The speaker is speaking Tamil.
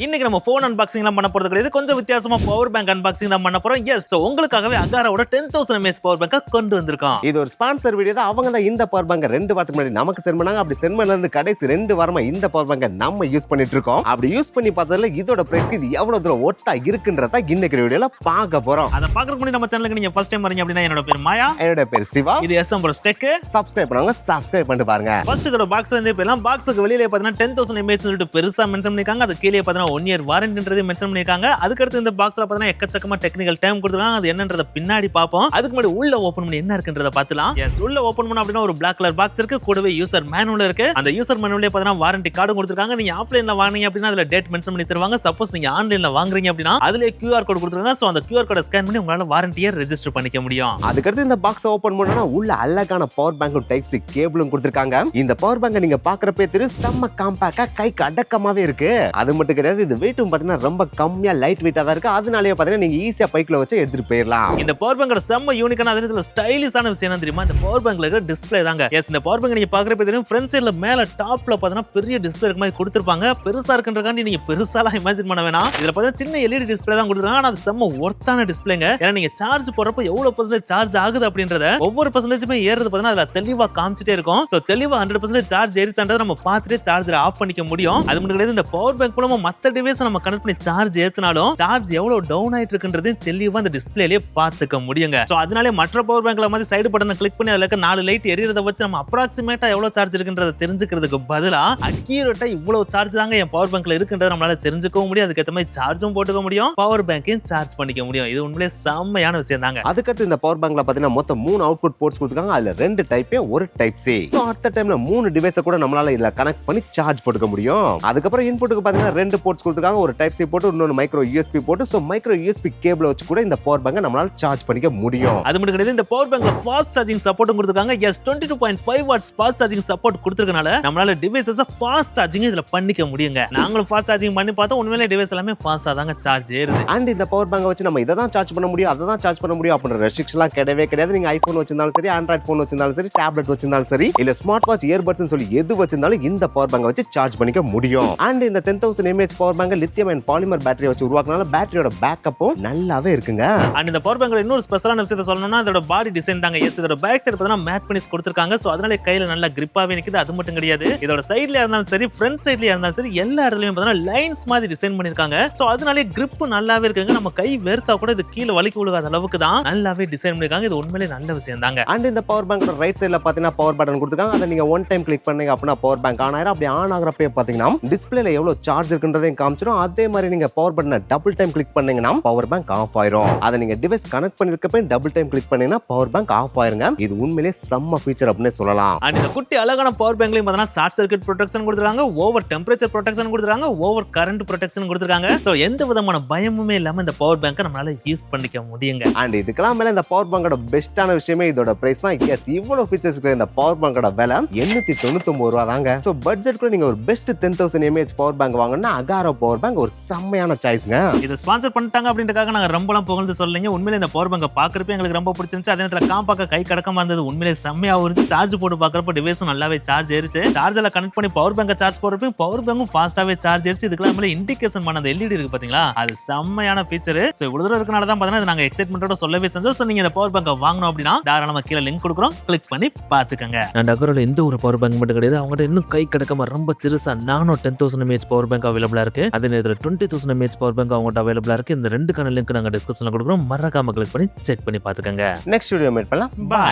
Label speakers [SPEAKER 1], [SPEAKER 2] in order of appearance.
[SPEAKER 1] இன்னைக்கு நம்ம போன் அன்பாக்சிங்லாம் பண்ண போறது கிடையாது. கொஞ்சம் வித்தியாசமா பவர் பேங்க் அன்பாக்சிங் தான் பண்ண போறோம். எஸ், சோ உங்களுக்காகவே அகாரோட 10000 mAh பவர் பேங்கை கொண்டு வந்திருக்கோம்.
[SPEAKER 2] இது ஒரு ஸ்பான்சர் வீடியோ தான். அவங்க தான் இந்த பவர் பேங்கை 2 வாரத்துக்கு முன்னாடி நமக்கு சென்ட் பண்ணாங்க. அப்படி சென்ட் பண்ணது கடைசி 2 வாரமா இந்த பவர் பேங்கை நம்ம யூஸ் பண்ணிட்டு இருக்கோம். அப்படி யூஸ் பண்ணி பார்த்ததுல இதோட பிரைஸ்க்கு இது எவ்வளவு தூரம் ஒட்டா இருக்குன்றத இன்னைக்கு வீடியோல பார்க்க போறோம்.
[SPEAKER 1] அத பாக்குறதுக்கு முன்னாடி நம்ம சேனலுக்கு நீங்க ஃபர்ஸ்ட் டைம் வரீங்க அப்படின்னா என்னோட பேர் மாயா,
[SPEAKER 2] என்னோட பேர் சிவா.
[SPEAKER 1] இது எஸ்எம் ப்ரோ டெக்.
[SPEAKER 2] சப்ஸ்கிரைப் பண்ணுங்க, சப்ஸ்கிரைப் பண்ணிட்டு பாருங்க.
[SPEAKER 1] ஃபர்ஸ்ட் இதோட பாக்ஸ்ல இருந்து போலாம். பாக்ஸ்க்கு வெளியில பார்த்தீங்கன்னா 10000 mAh சொல்லிட்டு பெருசா மென்ஷன் பண்ணிருக்காங்க. அது கீழே பார்த்தீங்கன்னா 1 year வாரண்டி மென்ஷன் பண்ணிருக்காங்க. அதுக்கு அடுத்து இந்த பாக்ஸ்ல பார்த்தீங்கன்னா எக்கச்சக்கமா டெக்னிக்கல் டைம் கொடுத்துருக்காங்க. அது என்னன்றத பின்னாடி பாப்போம். அதுக்கு முன்னாடி உள்ள ஓபன் பண்ணி என்ன இருக்குன்றத பார்த்துலாம். எஸ், உள்ள ஓபன் பண்ணா அப்படினா ஒரு Black கலர் பாக்ஸ் இருக்கு. கூடவே யூசர் மேனுவல் இருக்கு. அந்த யூசர் மேனுவல்ல பார்த்தீங்கன்னா வாரண்டி கார்டு கொடுத்திருக்காங்க. நீங்க ஆஃப்லைன்ல வாங்குனீங்க அப்படினா அதுல டேட் மென்ஷன் பண்ணி தருவாங்க. சப்போஸ் நீங்க ஆன்லைன்ல வாங்குறீங்க அப்படினா அதுல QR கோட் கொடுத்திருக்காங்க. சோ அந்த QR கோட ஸ்கேன் பண்ணி உங்களால வாரண்டியை ரெஜிஸ்டர் பண்ணிக்க முடியும்.
[SPEAKER 2] அதுக்கு அடுத்து இந்த பாக்ஸ் ஓபன் பண்ணா உள்ள அழகான பவர் பேங்க் டைப் சி கேபிளும் கொடுத்திருக்காங்க. இந்த பவர் பேங்கை நீங்க பாக்குறப்பே தெரியும், செம்ம காம்பாக்டா கைக்கு அடக்கமாவே இருக்கு. அது மட்டும் கிடையாது, இது வெயிட்டும் பார்த்தீங்கன்னா ரொம்ப கம்மியா லைட் வெயிட்டா தான் இருக்கு. அதனாலேயே பாத்தீங்கன்னா நீங்க ஈஸியா பைக்ல வச்சு எடுத்துட்டு போயிடலாம்.
[SPEAKER 1] இந்த பவர் பேங்கோட செம்ம யூனிக்கான அதே நேரத்துல ஸ்டைலிஷான விஷயம் என்ன தெரியுமா? இந்த பவர் பேங்க்ல இருக்க டிஸ்ப்ளே தாங்க. எஸ், இந்த பவர் பேங்க் நீங்க பாக்குறப்ப தெரியும், ஃப்ரண்ட் சைடுல மேல டாப்ல பாத்தீங்கன்னா பெரிய டிஸ்ப்ளே இருக்க மாதிரி கொடுத்திருப்பாங்க. பெருசா இருக்குன்றகாண்டி நீங்க பெருசாலாம் இமேஜின் பண்ண வேணாம். இதுல பாத்தீங்கன்னா சின்ன LED டிஸ்ப்ளே தான் கொடுத்திருக்காங்க. ஆனா அது செம்ம ஒர்த்தான டிஸ்ப்ளேங்க. ஏன்னா நீங்க சார்ஜ் போடுறப்ப எவ்வளவு பர்சன்டேஜ் சார்ஜ் ஆகுது அப்படின்றத ஒவ்வொரு பர்சன்டேஜுமே ஏறது பாத்தீங்கன்னா அதுல தெளிவா காமிச்சிட்டே இருக்கும். சோ தெளிவா 100% சார்ஜ் ஏறிச்சான்றதை நம்ம பார்த்துட்டு சார்ஜர் ஆஃப் பண்ணிக்க முடியும். அது மட்டும் கிடையாது, இந்த பவர் பேங்க் மூலமா மத்த டிவைஸ் நம்ம கனெக்ட் பண்ணி சார்ஜ் ஏத்துனாலும் சார்ஜ் எவ்வளவு டவுன் ஆயிட்டு இருக்குன்றது தெளிவா அந்த டிஸ்ப்ளேலயே பார்த்துக்க முடியுங்க. சோ அதனாலே மற்ற பவர் பேங்க்ல மாதிரி சைடு பட்டனை கிளிக் பண்ணி அதுல இருக்க 4 லைட் எரியறத வச்சு நம்ம அப்ராக்ஸிமேட்டா எவ்வளவு சார்ஜ் இருக்குன்றத தெரிஞ்சுக்கிறதுக்கு பதிலா அக்யூரேட்டா இவ்வளவு சார்ஜ் தாங்க என் பவர் பேங்க்ல இருக்குன்றத நம்மளால தெரிஞ்சுக்கவும் முடியும். அதுக்கு ஏத்த மாதிரி சார்ஜும் போட்டுக்க முடியும், பவர் பேங்கையும் சார்ஜ் பண்ணிக்க முடியும். இது உண்மையிலே செம்மையான விஷயம் தாங்க.
[SPEAKER 2] அதுக்கடுத்து இந்த பவர் பேங்க்ல பாத்தீங்கன்னா மொத்தம் 3 அவுட்புட் போர்ட்ஸ் கொடுத்திருக்காங்க. அதுல 2 டைப் A, ஒரு டைப் C. சோ அடுத்த டைம்ல 3 டிவைஸை கூட நம்மளால இதுல கனெக்ட் பண்ணி சார்ஜ் போட்டுக்க முடியும். அதுக்கப்புறம் இன்புட்டுக்கு பாத்தீங்கன்னா 2 போர்ட்ஸ் கொடுத்திருக்காங்க. ஒரு டைப் C போட்டு இன்னொரு மைக்ரோ USB போட்டு, சோ மைக்ரோ USB கேபிள வச்சு கூட இந்த பவர் பேங்கை நம்மளால சார்ஜ் பண்ணிக்க முடியும்.
[SPEAKER 1] அது மட்டும் கிடையாது, இந்த பவர் பேங்க்ல ஃபாஸ்ட் சார்ஜிங் சப்போர்ட்டும் கொடுத்திருக்காங்க. Yes, 22.5 watts fast charging support கொடுத்திருக்கனால நம்மளால டிவைஸஸ ஃபாஸ்ட் சார்ஜிங் இதுல பண்ணிக்க முடியுங்க. நாங்களும் ஃபாஸ்ட் சார்ஜிங் பண்ணி பார்த்தோம். உண்மையிலேயே டிவைஸ் எல்லாமே ஃபாஸ்டா தாங்க சார்ஜ் ஏறுது.
[SPEAKER 2] அண்ட் இந்த பவர் பேங்கை வச்சு நம்ம இத தான் சார்ஜ் பண்ண முடியும், அத தான் சார்ஜ் பண்ண முடியும் அப்படின்ற ரெஸ்ட்ரிக்ஷன்லாம் கிடையவே கிடையாது. நீங்க ஐபோன் வச்சிருந்தாலும் சரி, ஆண்ட்ராய்ட் போன் வச்சிருந்தாலும் சரி, டேப்லெட் வச்சிருந்தாலும் சரி, இல்ல ஸ்மார்ட் வாட்ச், இயர்பட்ஸ்னு சொல்லி எது வச்சிருந்தாலும் இந்த பவர் பேங்கை வச்சு சார்ஜ் பண்ணிக்க முடியும். அண்ட் இந்த 10000 mAh பவர் பேங்கை லித்தியம் அண்ட் பாலிமர் பேட்டரி வச்சு உருவாக்குனால பேட்டரியோட பேக்கப்பும் நல்லாவே இருக்குங்க.
[SPEAKER 1] அண்ட் இந்த பவர் பேங்க்ல இன்னொரு ஸ்பெஷலான விஷயத்தை சொல்லணும்னா அதோட பாடி டிசைன் தாங்க. எஸ், இதோட பேக் சைடு பார்த்தா மேட் ஃபினிஷ் கொடுத்திருக்காங்க. சோ அதனால கையில நல்லா கிரிப்பாவே நிக்குது. அது மட்டும் கிடையாது, இதோட சைடுல இருந்தாலும் சரி, ஃப்ரண்ட் சைடுல இருந்தாலும் சரி, எல்லா இடத்துலயும் பார்த்தா லைன்ஸ் மாதிரி டிசைன் பண்ணிருக்காங்க. சோ அதனால கிரிப் நல்லாவே இருக்குங்க. நம்ம கை வேர்த்தா கூட இது கீழ வலிக்கு விழுகாத அளவுக்கு தான் நல்லாவே டிசைன் பண்ணிருக்காங்க. இது உண்மையிலேயே நல்ல விஷயம் தாங்க.
[SPEAKER 2] அண்ட் இந்த பவர் பேங்கோட ரைட் சைடுல பாத்தீங்கன்னா பவர் பட்டன் கொடுத்திருக்காங்க. அதை நீங்க ஒன் டைம் கிளிக் பண்ணீங்க அப்படின்னா பவர் பேங்க் ஆன் ஆயிரும். அப்படி ஆன் ஆகுறப்ப பாத்தீங்கன்னா டிஸ்ப்ளேல எவ்வளவு சார்ஜ் இருக்குன்றதையும் காமிச்சிரும். அதே மாதிரி நீங்க பவர் பட்டனை டபுள் டைம் கிளிக் பண்ணீங்கன்னா பவர் பேங்க் ஆஃப் ஆயிரும். அதை நீங்க டிவைஸ் கனெக்ட் பண்ணிருக்கப்ப டபுள் டைம் கிளிக் பண்ணீங்கன்னா பவர் பேங்க் ஆஃப் ஆயிருங்க. இது உண்மையிலேயே செம்ம ஃபீச்சர் அப்படின்னு சொல்லலாம்.
[SPEAKER 1] அண்ட் இந்த குட்டி அழகான பவர் பேங்க்லயும் பார்த்தீங்கன்னா ஷார்ட் சர்க்யூட் ப்ரொடெக்ஷன் கொடுத்திருக்காங்க, ஓவர் டெம்பரேச்சர் ப்ரொடெக்ஷன் கொடுத்திருக்காங்க, ஓவர் கரண்ட் ப்ரொடெக்ஷன் கொடுத்திருக்காங்க. சோ எந்த விதமான பயமுமே இல்லாம இந்த பவர் பேங்கை நம்மளால யூஸ் பண்ணிக்க முடியுங்க.
[SPEAKER 2] அண்ட் இதுக்கெல்லாம் மேல இந்த பவர் பேங்கோட பெஸ்டான விஷயமே இதோட பிரைஸ் தான். எஸ், இவ்வளவு ஃபீச்சர்ஸ் இருக்கிற இந்த பவர் பேங்கோட விலை 899 ரூபாய் தாங்க. சோ பட்ஜெட்க்குள்ள நீங்க ஒரு பெஸ்ட் 10000 mAh பவர் பேங்க் வாங்கணும்னா அகாரோ பவர் பேங்க் ஒரு செம்மையான சாய்ஸ்ங்க.
[SPEAKER 1] இத ஸ்பான்சர் பண்ணிட்டாங்க அப்படின்றதுக்காக நாங்க ரொம்பலாம் புகழ்ந்து சொல்லலைங்க. உண்மையிலே இந்த பவர் பேங்கை பாக்குறப்ப எங்களுக்கு ரொம்ப பிடிச்சிருந்துச்சு. அதே நேரத்துல காம்பாக்க கை கடக்கமா இருந்தது. உண்மையிலே செம்மையா இருந்துச்சு. சார்ஜ் போட்டு பாக்குறப்ப டிவைஸும் நல்லாவே சார்ஜ் ஏறிச்சு. சார்ஜர்ல கனெக்ட் பண்ணி பவர் பேங்கை சார்ஜ் போடுறப்ப பவர் பேங்கும் ஃபாஸ்டாவே சார்ஜ் ஏறிச்சு. இதுக்கெல்லாம் மேல இண்டிகேஷன் பண்ண அந்த LED இருக்கு பாத்தீங்களா, அது செம்மையான ஃபீச்சர். சோ இவ்வளவு தூரம் இருக்கனால தான் பாத்தீங்கன்னா நாங்க எக்ஸைட்மென்ட்டோட சொல்லவே செஞ்சோம். சோ நீங்க இந்த பவர் பேங்கை வாங்கணும் அப்படினா தாராளமா கீழ லிங்க் கொடுக்குறோம், கிளிக் பண்ணி பாத்துக்கங்க. நான் அகரோல எந்த ஒரு பவர் பேங்க் மட்டும் கிடையாது, அவங்ககிட்ட இன்னும் கை கடக்கமா ரொம்ப சிறுசா நானோ 10000 mAh பவர் பேங்க் அவைலபிளா இருக்கு. அதே நேரத்துல 20000 mAh பவர் பேங்க் அவங்ககிட்ட அவைலபிளா இருக்கு. இந்த ரெண்டுக்கான லிங்க் நாங்க டிஸ்கிரிப்ஷன்ல கொடுக்குறோம். மறக்காம கிளிக் பண்ணி செக் பண்ணி பாத்துக்கங்க.
[SPEAKER 2] நெக்ஸ்ட் வீடியோ மீட் பண்ணலாம்.
[SPEAKER 1] பை.